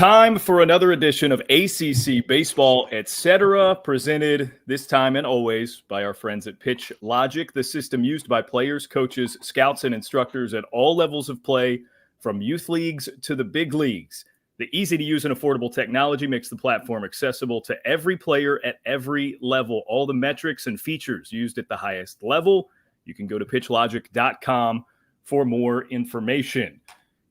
Time for another edition of ACC Baseball Etc, presented this time and always by our friends at Pitch Logic, the system used by players, coaches, scouts, and instructors at all levels of play, from youth leagues to the big leagues. The easy-to-use and affordable technology makes the platform accessible to every player at every level. All the metrics and features used at the highest level. You can go to pitchlogic.com for more information.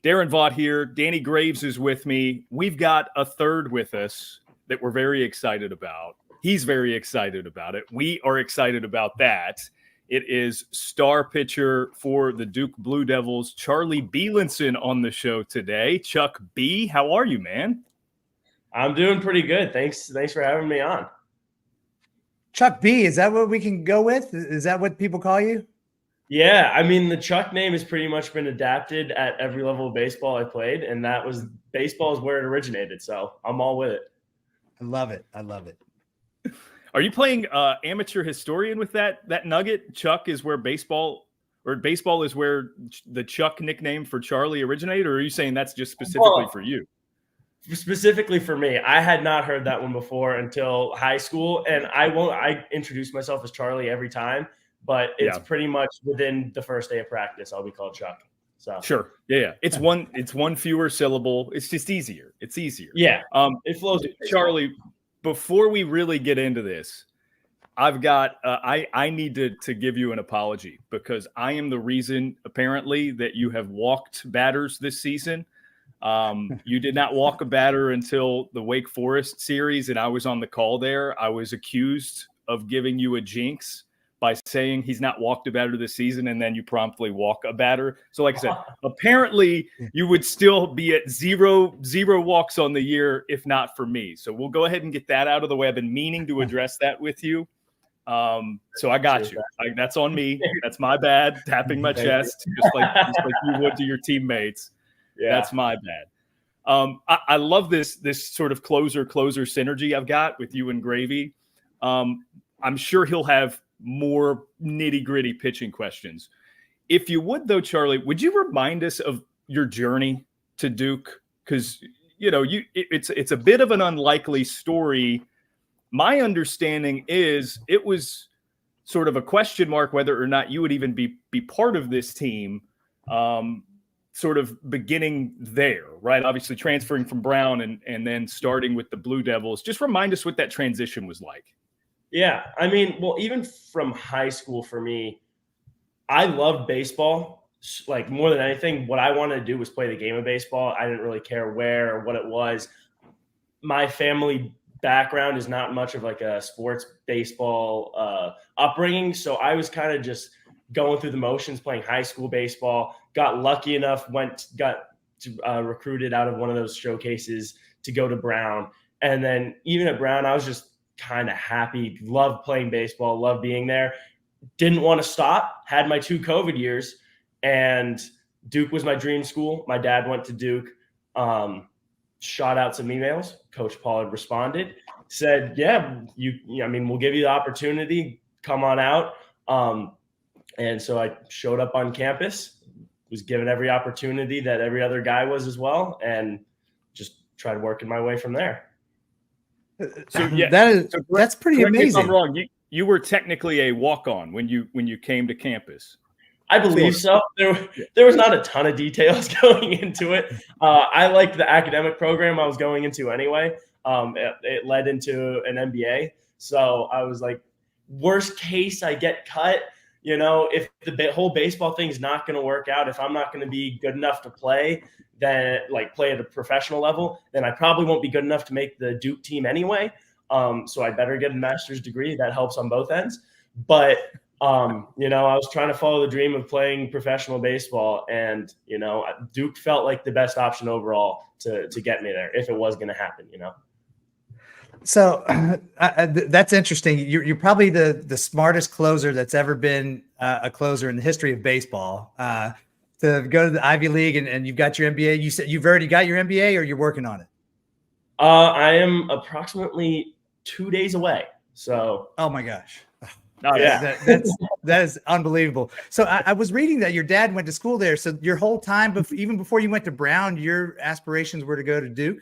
Daron Vaught here. Danny Graves is with me. We've got a third with us that we're very excited about. He's very excited about it. We are excited about that. It is star pitcher for the Duke Blue Devils, Charlie Beilenson, on the show today. Chuck B, how are you, man? I'm doing pretty good. Thanks for having me on. Chuck B, is that what we can go with? Is that what people call you? Yeah, I mean, the Chuck name has pretty much been adapted at every level of baseball I played, and baseball is where it originated, so I'm all with it. I love it. I love it. Are you playing amateur historian with that nugget? Chuck is where baseball is where the Chuck nickname for Charlie originated, or are you saying that's just specifically for you? Specifically for me. I had not heard that one before until high school, and I introduce myself as Charlie every time. But it's pretty much within the first day of practice, I'll be called Chuck. So sure, yeah. It's one fewer syllable. It's just easier. It's easier. Yeah. It flows. Charlie, before we really get into this, I've got I need to give you an apology, because I am the reason, apparently, that you have walked batters this season. You did not walk a batter until the Wake Forest series, and I was on the call there. I was accused of giving you a jinx by saying he's not walked a batter this season, and then you promptly walk a batter. So like I said, apparently you would still be at zero walks on the year if not for me. So we'll go ahead and get that out of the way. I've been meaning to address that with you. So I got you. That's on me. That's my bad. Tapping my chest, just like you would to your teammates. Yeah. That's my bad. I love this sort of closer synergy I've got with you and Gravy. I'm sure he'll have more nitty-gritty pitching questions. If you would, though, Charlie, would you remind us of your journey to Duke? Because it's a bit of an unlikely story. My understanding is it was sort of a question mark whether or not you would even be part of this team, sort of beginning there, right? Obviously transferring from Brown and then starting with the Blue Devils. Just remind us what that transition was like. Yeah, I mean, well, even from high school for me, I loved baseball. Like, more than anything, what I wanted to do was play the game of baseball. I didn't really care where or what it was. My family background is not much of like a sports baseball upbringing, so I was kind of just going through the motions, playing high school baseball. Got lucky enough, got recruited out of one of those showcases to go to Brown. And then even at Brown, I was just kind of happy, loved playing baseball, loved being there. Didn't want to stop, had my 2 COVID years, and Duke was my dream school. My dad went to Duke, shot out some emails. Coach Paul had responded, said, yeah, we'll give you the opportunity, come on out. And so I showed up on campus, was given every opportunity that every other guy was as well, and just tried working my way from there. So yeah, that's pretty amazing. If I'm wrong, you were technically a walk-on when you came to campus. I believe so. There was not a ton of details going into it. I liked the academic program I was going into anyway. It led into an MBA, so I was like, worst case, I get cut. If the whole baseball thing is not going to work out, if I'm not going to be good enough to play, then play at a professional level, then I probably won't be good enough to make the Duke team anyway. So I better get a master's degree. That helps on both ends. But, I was trying to follow the dream of playing professional baseball, and, Duke felt like the best option overall to get me there if it was going to happen, So that's interesting. You're probably the smartest closer that's ever been a closer in the history of baseball. To go to the Ivy League and you've got your MBA. You said you've already got your MBA, or you're working on it? I am approximately 2 days away. So, oh my gosh. Oh, yeah. That is unbelievable. So I was reading that your dad went to school there. So your whole time, even before you went to Brown, your aspirations were to go to Duke?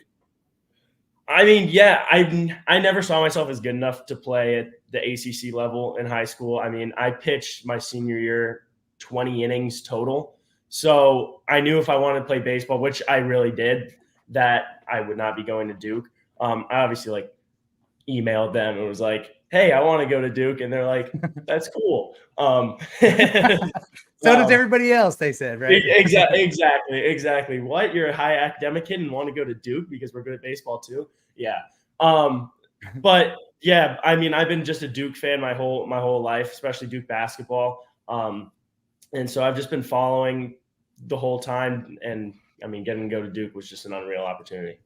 I mean, yeah, I never saw myself as good enough to play at the ACC level in high school. I mean, I pitched my senior year 20 innings total. So I knew if I wanted to play baseball, which I really did, that I would not be going to Duke. I obviously like emailed them and was like, "Hey, I want to go to Duke," and they're like, "That's cool." So does everybody else, they said, right? Exactly. What? You're a high academic kid and want to go to Duke because we're good at baseball too? Yeah. But yeah, I mean, I've been just a Duke fan my whole life, especially Duke basketball. And so I've just been following the whole time. And I mean, getting to go to Duke was just an unreal opportunity.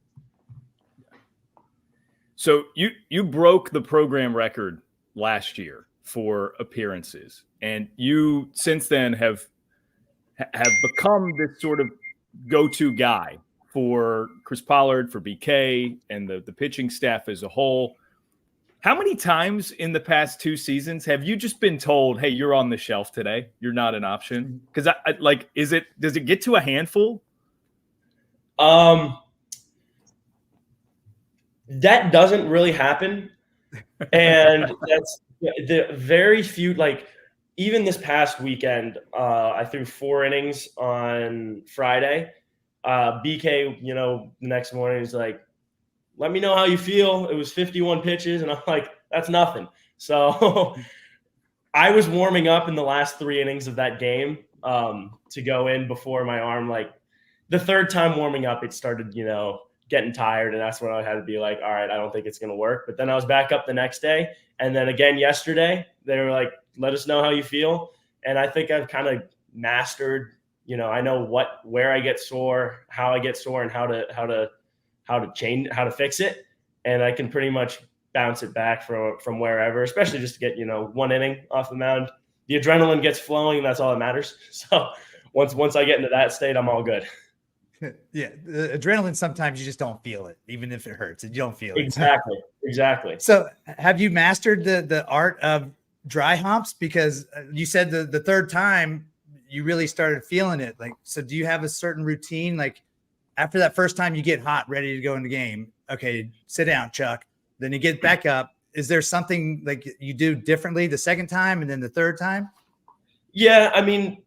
So you broke the program record last year for appearances, and you since then have become this sort of go-to guy for Chris Pollard, for BK, and the pitching staff as a whole. How many times in the past 2 seasons have you just been told, "Hey, you're on the shelf today. You're not an option"? Because does it get to a handful? That doesn't really happen. And that's the very few, like even this past weekend, I threw 4 innings on Friday. BK, the next morning he's like, "Let me know how you feel." It was 51 pitches. And I'm like, that's nothing. So I was warming up in the last 3 innings of that game to go in before my arm, like the third time warming up, it started, getting tired. And that's when I had to be like, all right, I don't think it's going to work. But then I was back up the next day. And then again, yesterday, they were like, "Let us know how you feel." And I think I've kind of mastered, I know where I get sore, how I get sore, and how to fix it. And I can pretty much bounce it back from wherever, especially just to get, 1 inning off the mound. The adrenaline gets flowing, and that's all that matters. So once I get into that state, I'm all good. Yeah, the adrenaline, sometimes you just don't feel it, even if it hurts. You don't feel it. Exactly. So have you mastered the art of dry humps? Because you said the third time you really started feeling it. Like, so do you have a certain routine? Like after that first time you get hot, ready to go in the game, okay, sit down, Chuck. Then you get back up. Is there something like you do differently the second time and then the third time? Yeah, I mean,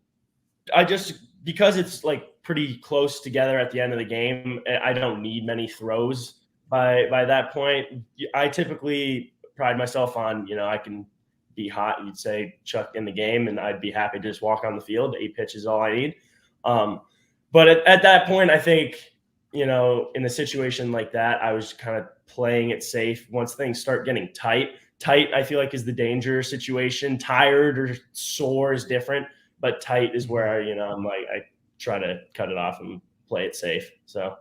because it's like pretty close together at the end of the game, I don't need many throws by that point. I typically pride myself on, I can be hot, you'd say, Chuck, in the game, and I'd be happy to just walk on the field. 8 pitches is all I need. But at that point, I think, in a situation like that, I was kind of playing it safe. Once things start getting tight, I feel like is the danger situation. Tired or sore is different, but tight is where, I'm like, I try to cut it off and play it safe. So,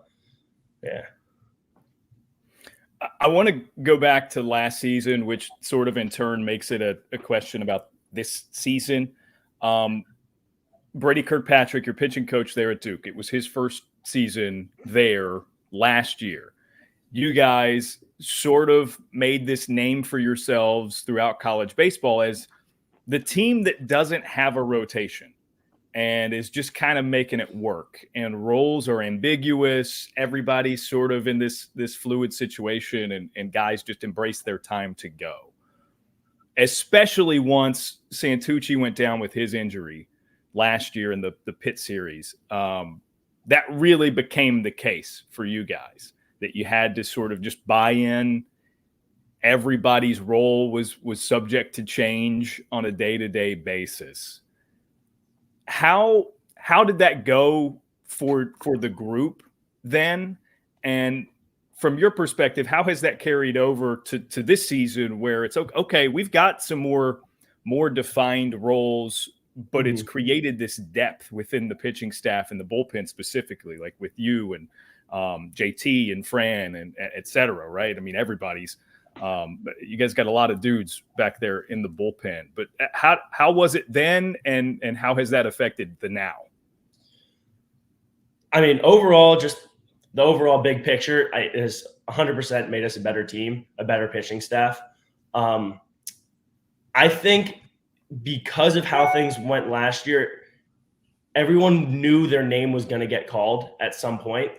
yeah. I want to go back to last season, which sort of in turn makes it a question about this season. Brady Kirkpatrick, your pitching coach there at Duke, it was his first season there last year. You guys sort of made this name for yourselves throughout college baseball as the team that doesn't have a rotation and is just kind of making it work. And roles are ambiguous. Everybody's sort of in this fluid situation, and guys just embrace their time to go. Especially once Santucci went down with his injury last year in the Pitt series. That really became the case for you guys, that you had to sort of just buy in. Everybody's role was subject to change on a day-to-day basis. How did that go for the group then? And from your perspective, how has that carried over to this season, where it's okay, we've got some more defined roles, but it's created this depth within the pitching staff and the bullpen specifically, like with you and JT and Fran and et cetera, right? I mean, everybody's you guys got a lot of dudes back there in the bullpen. But how was it then, and how has that affected the now? I mean, overall, just the overall big picture has 100% made us a better team, a better pitching staff. I think because of how things went last year, everyone knew their name was going to get called at some point.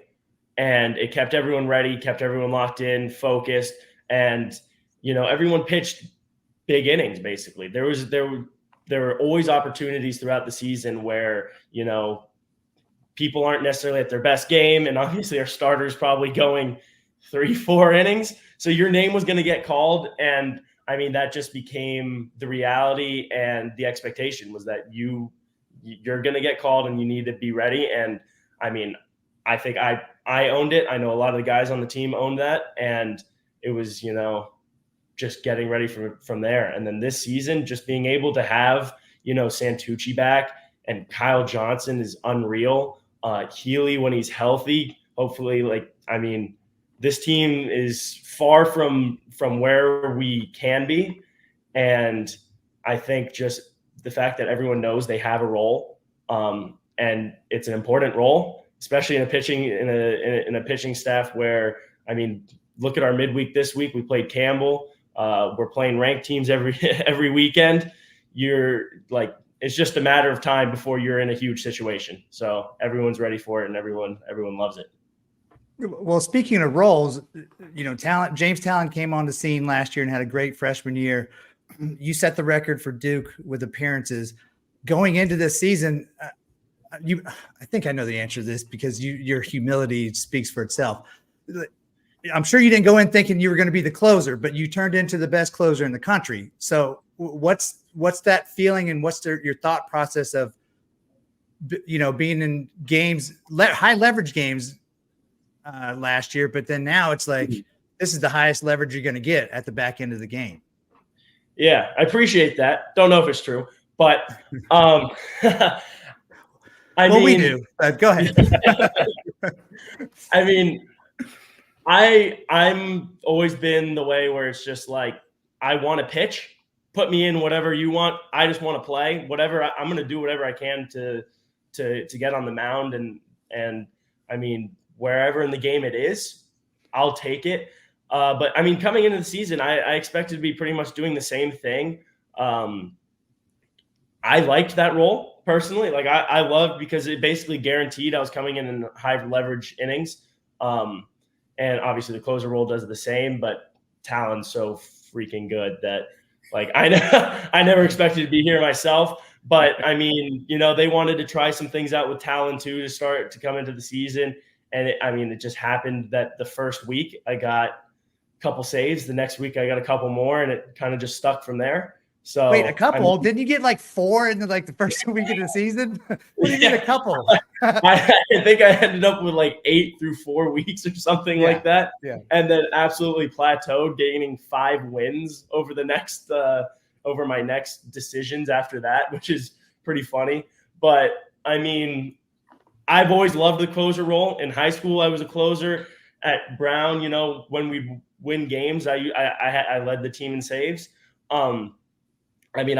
and it kept everyone ready, kept everyone locked in, focused, and everyone pitched big innings. Basically, there were always opportunities throughout the season where people aren't necessarily at their best game, and obviously our starters probably going 3-4 innings, so your name was going to get called. And I mean, that just became the reality, and the expectation was that you're going to get called and you need to be ready. And I mean, I think I owned it. I know a lot of the guys on the team owned that, and it was, just getting ready from there. And then this season, just being able to have, Santucci back, and Kyle Johnson is unreal. Healy, when he's healthy, hopefully, this team is far from where we can be. And I think just the fact that everyone knows they have a role, and it's an important role, especially in a pitching staff where, look at our midweek this week. We played Campbell. We're playing ranked teams every weekend. It's just a matter of time before you're in a huge situation. So everyone's ready for it, and everyone loves it. Well, speaking of roles, talent. James Talon came on the scene last year and had a great freshman year. You set the record for Duke with appearances. Going into this season, I think I know the answer to this because your humility speaks for itself. I'm sure you didn't go in thinking you were going to be the closer, but you turned into the best closer in the country. So what's that feeling, and what's your thought process of, being in games, high leverage games last year, but then now it's like, this is the highest leverage you're going to get at the back end of the game. Yeah, I appreciate that. Don't know if it's true, but we do. Go ahead. I'm always been the way where it's just like, I want to pitch, put me in whatever you want. I just want to play whatever. I'm going to do whatever I can to get on the mound. And wherever in the game it is, I'll take it. But coming into the season, I expected to be pretty much doing the same thing. I liked that role personally. I loved, because it basically guaranteed I was coming in high leverage innings. And obviously the closer role does the same, but Talon's so freaking good that I never expected to be here myself. But they wanted to try some things out with Talon too to come into the season. And it just happened that the first week I got a couple saves. The next week I got a couple more, and it kind of just stuck from there. So wait, a couple? Didn't you get 4 in the first week of the season? What do you mean a couple? I think I ended up with 8 through 4 weeks or something like that. Yeah. And then absolutely plateaued, gaining 5 wins over over my next decisions after that, which is pretty funny. But I've always loved the closer role. In high school, I was a closer. At Brown, when we win games, I led the team in saves. I think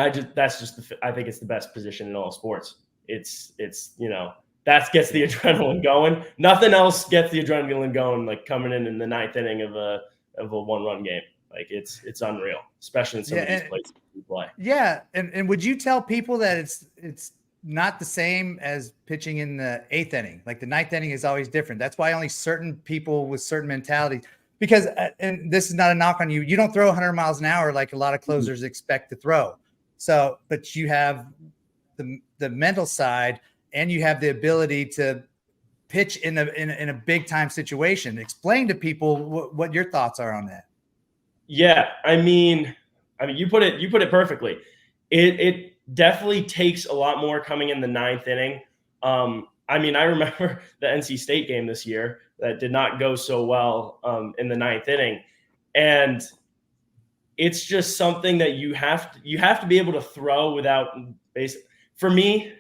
it's the best position in all sports. It's that gets the adrenaline going. Nothing else gets the adrenaline going coming in the 9th inning of a 1-run game. It's unreal, especially in some of these places we play. Yeah, and would you tell people that it's not the same as pitching in the 8th inning? The 9th inning is always different. That's why only certain people with certain mentalities. Because, and this is not a knock on you, you don't throw 100 miles an hour like a lot of closers expect to throw. So, but you have the mental side, and you have the ability to pitch in a big time situation. Explain to people what your thoughts are on that. Yeah, you put it perfectly. It definitely takes a lot more coming in the 9th inning. I remember the NC State game this year that did not go so well in the 9th inning. And it's just something that you have to be able to throw without for me,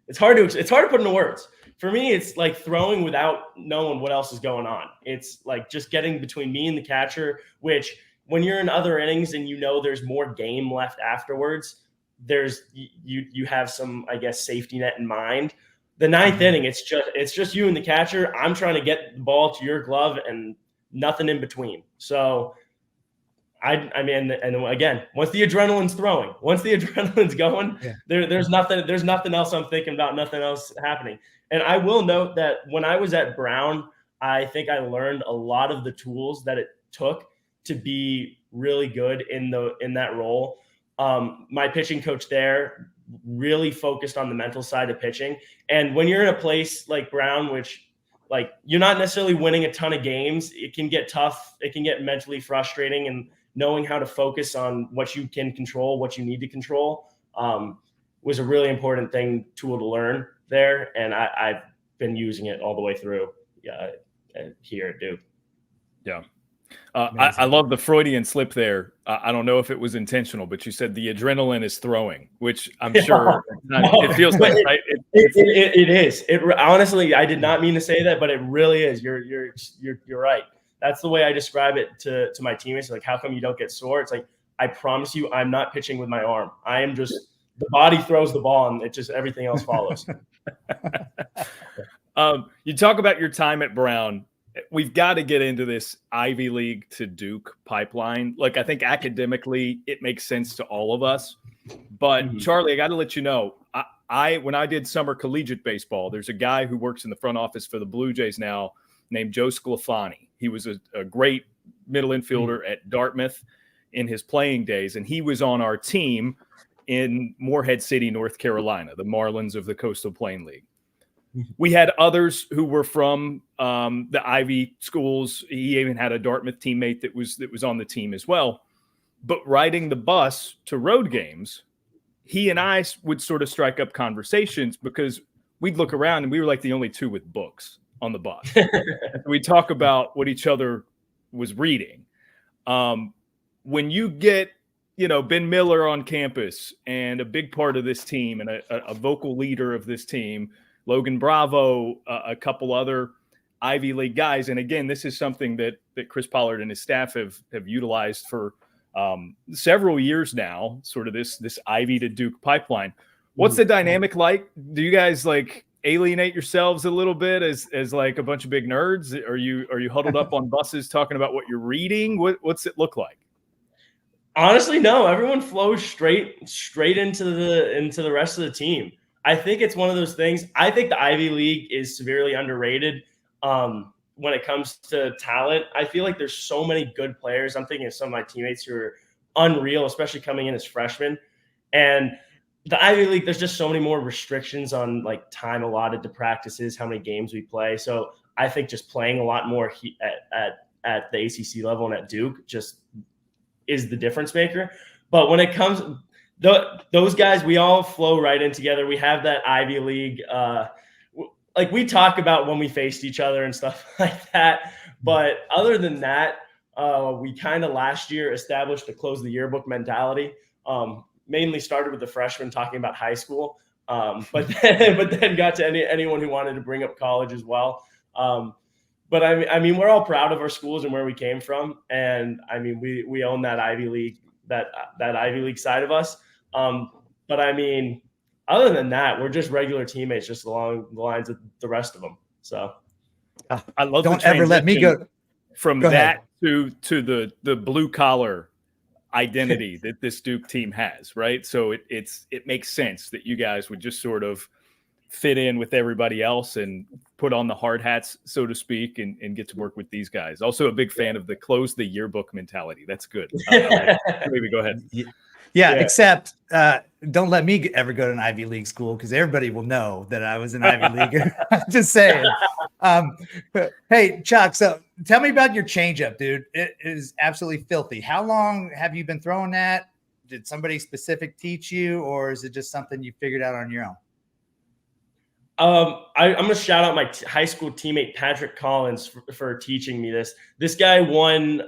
it's hard to put into words. For me, it's throwing without knowing what else is going on. It's just getting between me and the catcher, which when you're in other innings and there's more game left afterwards, you have some, I guess, safety net in mind. The 9th inning, it's just you and the catcher. I'm trying to get the ball to your glove and nothing in between. So and again, once the adrenaline's going, there's nothing else I'm thinking about, nothing else happening. And I will note that when I was at Brown, I think I learned a lot of the tools that it took to be really good in that role. My pitching coach there really focused on the mental side of pitching. And when you're in a place like Brown, which like you're not necessarily winning a ton of games, it can get tough. It can get mentally frustrating, and knowing how to focus on what you can control, what you need to control, was a really important tool to learn there. And I've been using it all the way through here at Duke. Yeah. I love the Freudian slip there. I don't know if it was intentional, but you said the adrenaline is throwing, which I'm sure it feels like, right? It is. Honestly, I did not mean to say that, but it really is. You're right. That's the way I describe it to my teammates. Like, how come you don't get sore? It's like, I promise you, I'm not pitching with my arm. I am just, the body throws the ball and it just, everything else follows. You talk about your time at Brown. We've got to get into this Ivy League to Duke pipeline. Like, I think academically it makes sense to all of us. But Charlie, I got to let you know, when I did summer collegiate baseball, there's a guy who works in the front office for the Blue Jays now named Joe Sclafani. He was a great middle infielder at Dartmouth in his playing days, and he was on our team in Morehead City, North Carolina, the Marlins of the Coastal Plain League. We had others who were from the Ivy schools. He even had a Dartmouth teammate that was on the team as well. But riding the bus to road games, he and I would sort of strike up conversations because we'd look around and we were like the only two with books on the bus. We'd talk about what each other was reading. When you get, Ben Miller on campus and a big part of this team and a vocal leader of this team, Logan Bravo, a couple other Ivy League guys. And again, this is something that Chris Pollard and his staff have utilized for several years now, sort of this Ivy to Duke pipeline. What's the dynamic like? Do you guys like alienate yourselves a little bit as like a bunch of big nerds? Are you huddled up on buses talking about what you're reading? What's it look like? Honestly, no. Everyone flows straight into the rest of the team. I think it's one of those things. I think the Ivy League is severely underrated when it comes to talent. I feel like there's so many good players. I'm thinking of some of my teammates who are unreal, especially coming in as freshmen. And the Ivy League, there's just so many more restrictions on like time allotted to practices, how many games we play. So I think just playing a lot more at the ACC level and at Duke just is the difference maker. But when it comes those guys, we all flow right in together. We have that Ivy League, like we talk about when we faced each other and stuff like that. But other than that, we kind of last year established a close the yearbook mentality. Mainly started with the freshmen talking about high school, but then got to anyone who wanted to bring up college as well. But I mean, we're all proud of our schools and where we came from, and I mean, we own that Ivy League, that Ivy League side of us. But I mean, other than that, we're just regular teammates, just along the lines of the rest of them. So I love. Don't ever let me go from that to the blue collar identity that this Duke team has, right? So it makes sense that you guys would just sort of fit in with everybody else and put on the hard hats, so to speak, and get to work with these guys. Also a big fan of the close the yearbook mentality. That's good. Maybe go ahead. Yeah, except don't let me ever go to an Ivy League school because everybody will know that I was an Ivy Leaguer. Just saying. Hey, Chuck, so tell me about your changeup, dude. It is absolutely filthy. How long have you been throwing that? Did somebody specific teach you, or is it just something you figured out on your own? I'm going to shout out my high school teammate, Patrick Collins, for teaching me this. This guy won,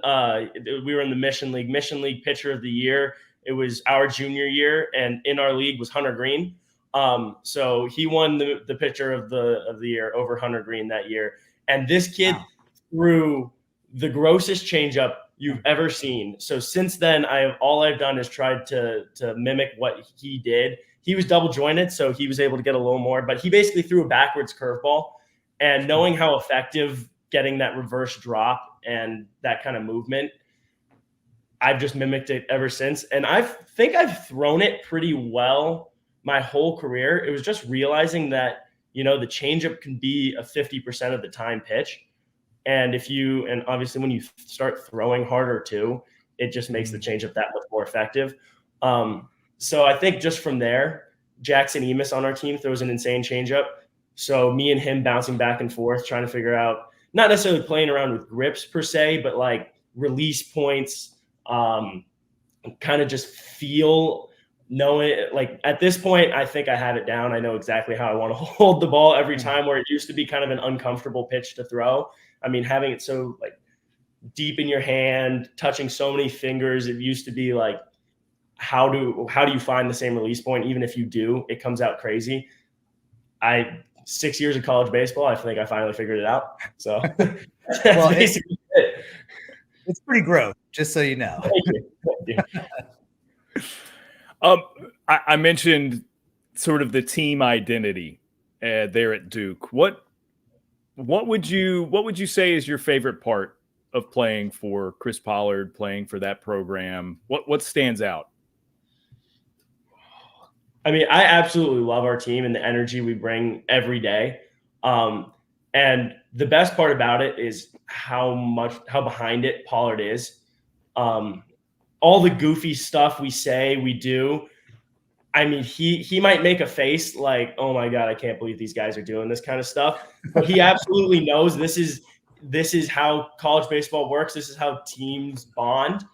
we were in the Mission League Pitcher of the Year. It was our junior year, and in our league was Hunter Green. So he won the Pitcher of the Year over Hunter Green that year. And this kid threw the grossest changeup you've ever seen. So since then, all I've done is tried to mimic what he did. He was double jointed, so he was able to get a little more, but he basically threw a backwards curveball, and knowing how effective getting that reverse drop and that kind of movement, I've just mimicked it ever since. And I think I've thrown it pretty well my whole career. It was just realizing that, the changeup can be a 50% of the time pitch. And obviously when you start throwing harder too, it just makes the changeup that much more effective. So I think just from there, Jackson Emis on our team throws an insane changeup. So me and him bouncing back and forth, trying to figure out, not necessarily playing around with grips per se, but like release points, kind of just knowing, like at this point, I think I have it down. I know exactly how I want to hold the ball every time, where it used to be kind of an uncomfortable pitch to throw. I mean, having it so like deep in your hand, touching so many fingers, it used to be like, how do you find the same release point? Even if you do, it comes out crazy. 6 years of college baseball, I think I finally figured it out. So that's basically it. It's pretty gross, just so you know. Thank you. I mentioned sort of the team identity there at Duke. What would you say is your favorite part of playing for Chris Pollard, playing for that program? What stands out? I mean, I absolutely love our team and the energy we bring every day. And the best part about it is how behind it Pollard is. All the goofy stuff we say, we do. I mean, he might make a face like, oh my God, I can't believe these guys are doing this kind of stuff. But he absolutely knows this is how college baseball works. This is how teams bond.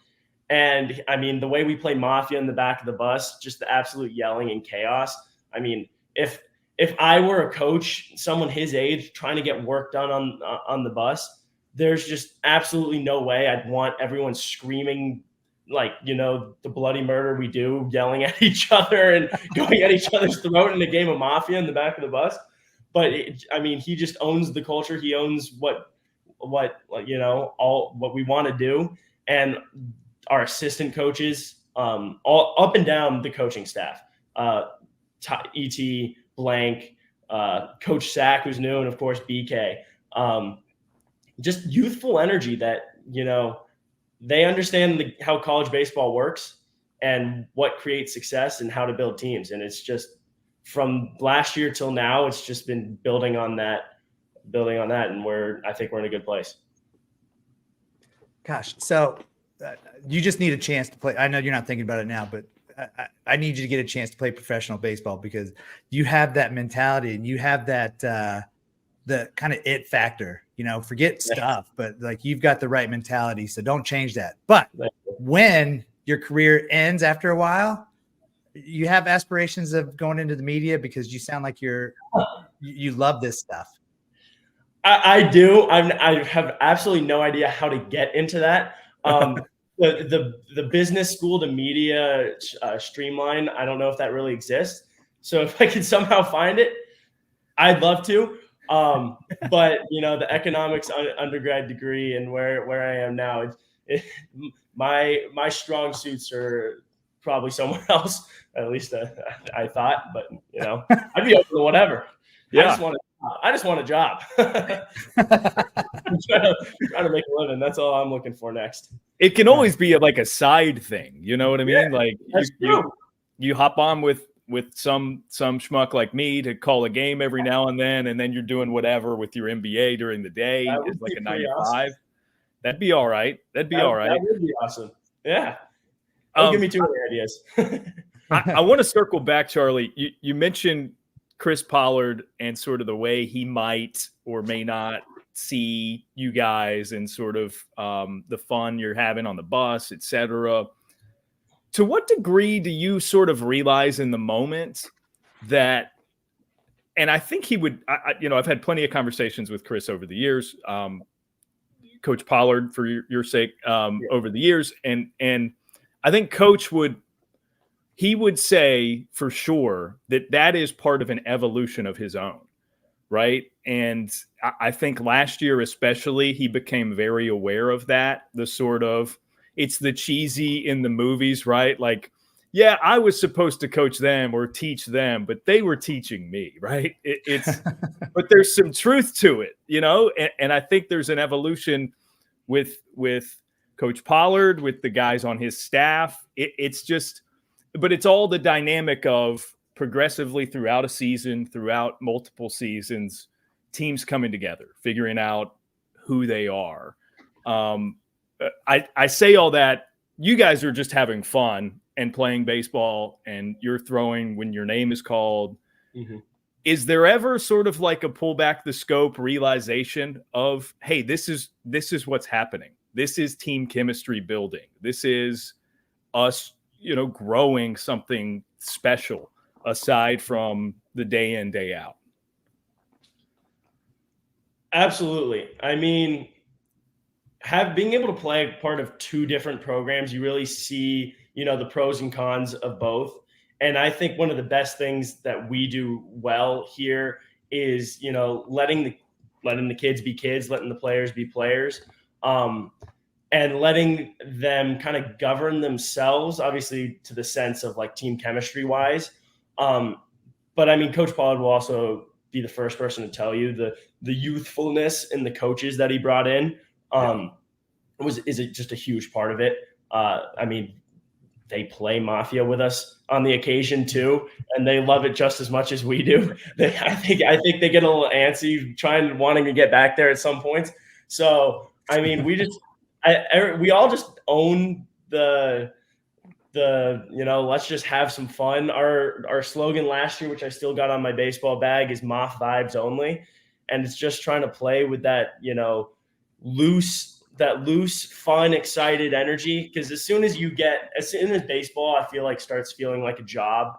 And I mean, the way we play Mafia in the back of the bus, just the absolute yelling and chaos. I mean, if I were a coach, someone his age, trying to get work done on the bus, there's just absolutely no way I'd want everyone screaming like, the bloody murder we do, yelling at each other and going at each other's throat in a game of Mafia in the back of the bus. But I mean, he just owns the culture. He owns what all what we want to do. And our assistant coaches, all up and down the coaching staff, ET, Blank, Coach Sack, who's new, and of course BK. Just youthful energy that they understand how college baseball works and what creates success and how to build teams. And it's just from last year till now, it's just been building on that, and I think we're in a good place. Gosh, so. You just need a chance to play. I know you're not thinking about it now, but I need you to get a chance to play professional baseball, because you have that mentality and you have that the kind of it factor. Forget stuff, but like you've got the right mentality, so don't change that. But when your career ends after a while, you have aspirations of going into the media, because you sound like you love this stuff. I do. I have absolutely no idea how to get into that. The business school to media streamline, I don't know if that really exists. So if I could somehow find it, I'd love to. But the economics undergrad degree and where I am now, my strong suits are probably somewhere else. At least I thought, but I'd be open to whatever. Yeah. I just want a job. I'm trying to make a living. That's all I'm looking for next. It can always be like a side thing. You know what I mean? Yeah, like you hop on with some schmuck like me to call a game every now and then you're doing whatever with your MBA during the day. It's like a 9 to 5. Awesome. That'd be all right. All right. That would be awesome. Yeah. Don't give me too many ideas. I want to circle back, Charlie. You mentioned Chris Pollard and sort of the way he might or may not see you guys and sort of the fun you're having on the bus, etc. To what degree do you sort of realize in the moment that, and I think he would, I've had plenty of conversations with Chris over the years, Coach Pollard for your sake, over the years. And I think Coach would say for sure that is part of an evolution of his own. Right. And I think last year, especially, he became very aware of that. The sort of, it's the cheesy in the movies, right? Like, yeah, I was supposed to coach them or teach them, but they were teaching me, right? But there's some truth to it, and I think there's an evolution with Coach Pollard, with the guys on his staff. It's just, but it's all the dynamic of progressively throughout a season, throughout multiple seasons, teams coming together, figuring out who they are. I say all that. You guys are just having fun and playing baseball, and you're throwing when your name is called. Mm-hmm. Is there ever sort of like a pull back the scope realization of, hey, this is what's happening. This is team chemistry building. This is us, growing something special aside from the day in, day out. Absolutely. I mean, being able to play part of two different programs, you really see, the pros and cons of both. And I think one of the best things that we do well here is, letting the kids be kids, letting the players be players, and letting them kind of govern themselves, obviously to the sense of like team chemistry wise. But I mean, Coach Pollard will also be the first person to tell you the youthfulness in the coaches that he brought in is just a huge part of it. I mean, they play Mafia with us on the occasion too, and they love it just as much as we do. I think they get a little antsy wanting to get back there at some points. So I mean, we all just own the let's just have some fun. Our slogan last year, which I still got on my baseball bag, is Moth Vibes Only, and it's just trying to play with that loose, fun, excited energy. Because as soon as baseball, I feel like starts feeling like a job,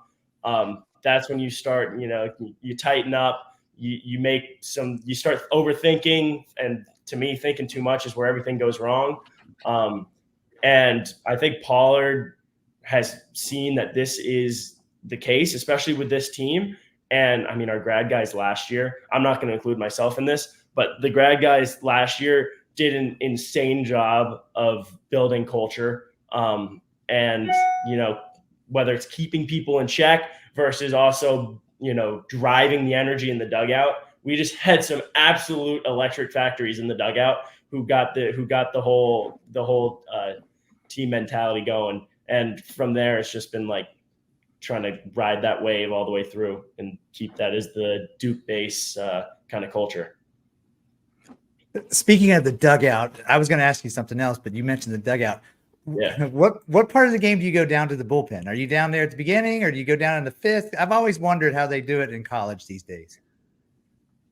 that's when you start, you tighten up, you start overthinking. And to me, thinking too much is where everything goes wrong. And I think Pollard has seen that this is the case, especially with this team. And I mean, our grad guys last year, I'm not going to include myself in this, but the grad guys last year did an insane job of building culture. And, whether it's keeping people in check versus also, driving the energy in the dugout. We just had some absolute electric factories in the dugout who got the whole team mentality going. And from there, it's just been like trying to ride that wave all the way through and keep that as the Duke base kind of culture. Speaking of the dugout, I was going to ask you something else, but you mentioned the dugout. Yeah. What part of the game do you go down to the bullpen? Are you down there at the beginning, or do you go down in the fifth? I've always wondered how they do it in college these days.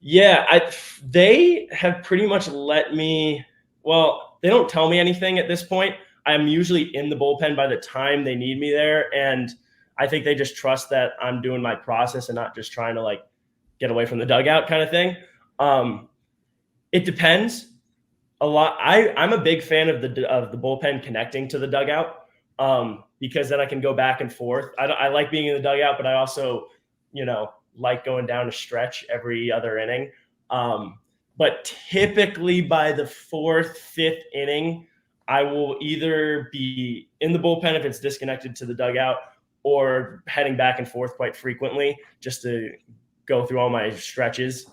Yeah, they have pretty much let me. Well, they don't tell me anything at this point. I'm usually in the bullpen by the time they need me there, and I think they just trust that I'm doing my process and not just trying to like get away from the dugout kind of thing. It depends a lot. I'm a big fan of the bullpen connecting to the dugout because then I can go back and forth. I like being in the dugout, but I also, like going down a stretch every other inning. But typically by the fourth, fifth inning, I will either be in the bullpen if it's disconnected to the dugout, or heading back and forth quite frequently just to go through all my stretches.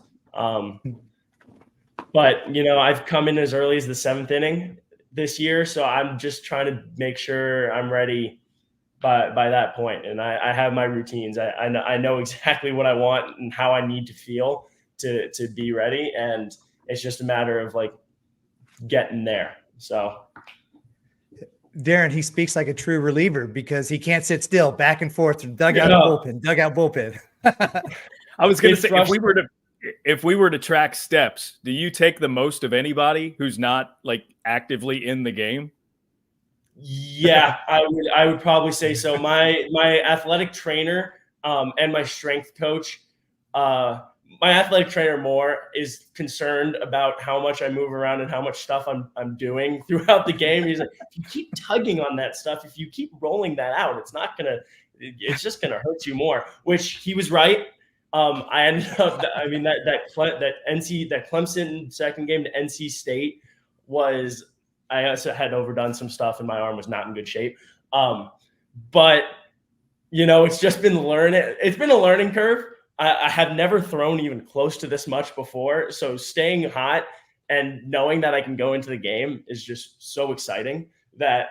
But, I've come in as early as the seventh inning this year, so I'm just trying to make sure I'm ready by that point. And I have my routines. I know exactly what I want and how I need to feel to be ready. And it's just a matter of like getting there. So Daron, he speaks like a true reliever because he can't sit still, back and forth from dugout to bullpen, dugout, bullpen. I was going to say, if we were to track steps, do you take the most of anybody who's not like actively in the game? Yeah, I would probably say so. My athletic trainer and my strength coach, my athletic trainer more is concerned about how much I move around and how much stuff I'm doing throughout the game. He's like, if you keep tugging on that stuff, if you keep rolling that out, it's just gonna hurt you more. Which he was right. I ended up. I mean that Clemson second game to NC State was. I also had overdone some stuff and my arm was not in good shape. But it's just been learning. It's been a learning curve. I have never thrown even close to this much before. So staying hot and knowing that I can go into the game is just so exciting that,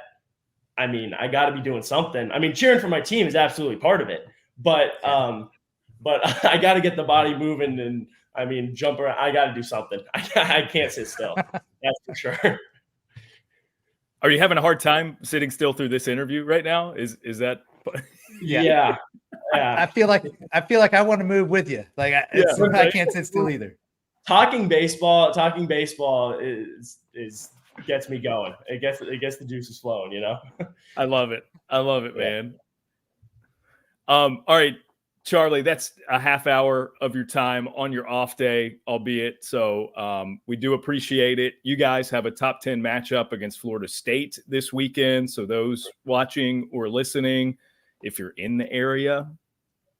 I mean, I got to be doing something. I mean, cheering for my team is absolutely part of it, but I got to get the body moving and I mean, jump around. I got to do something. I can't sit still. That's for sure. Are you having a hard time sitting still through this interview right now? Is that? Yeah. I feel like I want to move with you. Like I can't sit still either. Talking baseball is gets me going. It gets the juices flowing, you know. I love it. Man. All right, Charlie, that's a half hour of your time on your off day, albeit. So we do appreciate it. You guys have a top 10 matchup against Florida State this weekend. So those watching or listening, if you're in the area,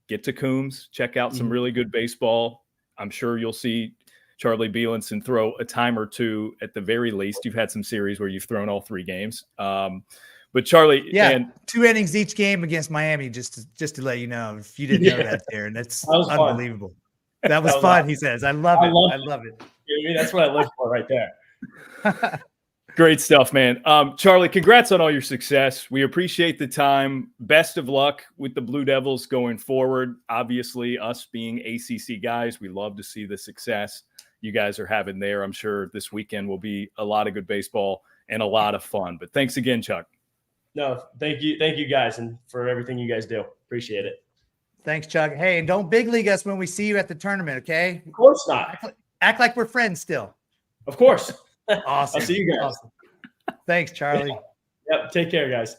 get to Coombs, check out some really good baseball. I'm sure you'll see Charlie Beilenson throw a time or two at the very least. You've had some series where you've thrown all 3 games. But Charlie, 2 innings each game against Miami, just to let you know, if you didn't know that, Darren, that's unbelievable. Fun. That was fun. Awesome. He says, I love it. I mean, that's what I live for right there. Great stuff, man. Charlie, congrats on all your success. We appreciate the time. Best of luck with the Blue Devils going forward. Obviously, us being ACC guys, we love to see the success you guys are having there. I'm sure this weekend will be a lot of good baseball and a lot of fun. But thanks again, Chuck. No, thank you guys, and for everything you guys do. Appreciate it. Thanks, Chuck. Hey, and don't big league us when we see you at the tournament, okay? Of course not. Act like we're friends still. Of course. Awesome. I'll see you guys. Awesome. Thanks, Charlie. Yep. Take care, guys.